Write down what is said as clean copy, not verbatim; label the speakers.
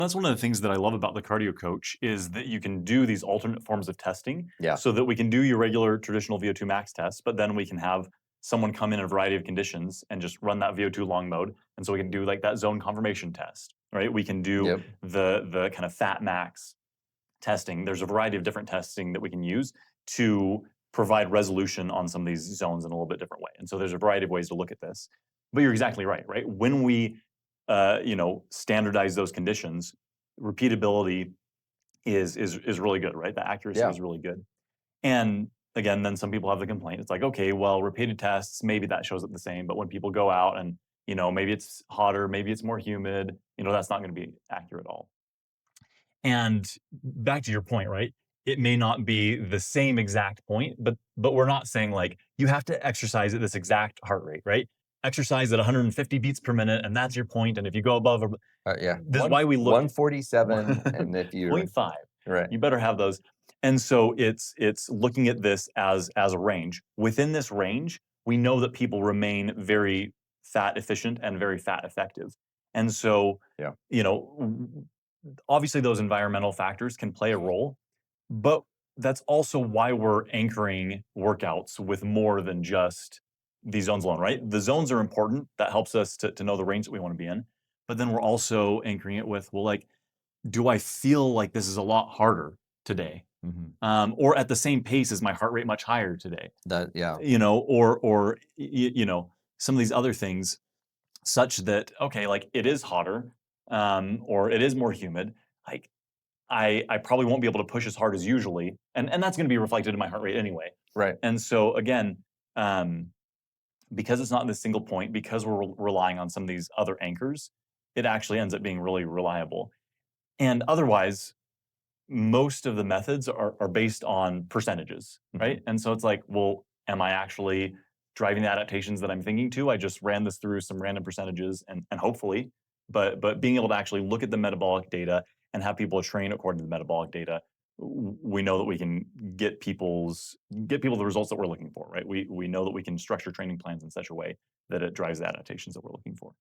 Speaker 1: That's one of the things that I love about the CardioCoach is that you can do these alternate forms of testing
Speaker 2: Yeah.
Speaker 1: so that we can do your regular traditional VO2 max test, but then we can have someone come in a variety of conditions and just run that VO2 long mode. And so we can do like that zone confirmation test, right? We can do
Speaker 2: Yep.
Speaker 1: the kind of fat max testing. There's a variety of different testing that we can use to provide resolution on some of these zones in a little bit different way. And so there's a variety of ways to look at this. But you're exactly right, right? When we standardize those conditions, repeatability is really good, right? The accuracy
Speaker 2: Yeah.
Speaker 1: is really good. And again, then some people have the complaint. It's like, okay, well, repeated tests, maybe that shows up the same. But when people go out and, maybe it's hotter, maybe it's more humid, that's not going to be accurate at all. And back to your point, right? It may not be the same exact point, but we're not saying like you have to exercise at this exact heart rate, right? Exercise at 150 beats per minute, and that's your point. And if you go above,
Speaker 2: Yeah.
Speaker 1: this is why we look
Speaker 2: 147, and if
Speaker 1: point
Speaker 2: you're
Speaker 1: 5.
Speaker 2: right.
Speaker 1: You better have those. And so it's looking at this as a range. Within this range, we know that people remain very fat efficient and very fat effective. And so,
Speaker 2: Yeah.
Speaker 1: you know, obviously those environmental factors can play a role, but that's also why we're anchoring workouts with more than just these zones alone, right? The zones are important. That helps us to know the range that we want to be in. But then we're also anchoring it with, well, like, do I feel like this is a lot harder today?
Speaker 2: Mhm.
Speaker 1: Or at the same pace, is my heart rate much higher today?
Speaker 2: Yeah.
Speaker 1: Or some of these other things such that, okay, like it is hotter, or it is more humid. Like I probably won't be able to push as hard as usually, and that's going to be reflected in my heart rate anyway.
Speaker 2: Right.
Speaker 1: And so again, um, because it's not in this single point, because we're relying on some of these other anchors, it actually ends up being really reliable. And otherwise, most of the methods are based on percentages,
Speaker 2: Mhm.
Speaker 1: right? And so it's like, well, am I actually driving the adaptations that I'm thinking to? I just ran this through some random percentages and hopefully, but being able to actually look at the metabolic data and have people train according to the metabolic data, we know that we can get people the results that we're looking for, right? We know that we can structure training plans in such a way that it drives the adaptations that we're looking for.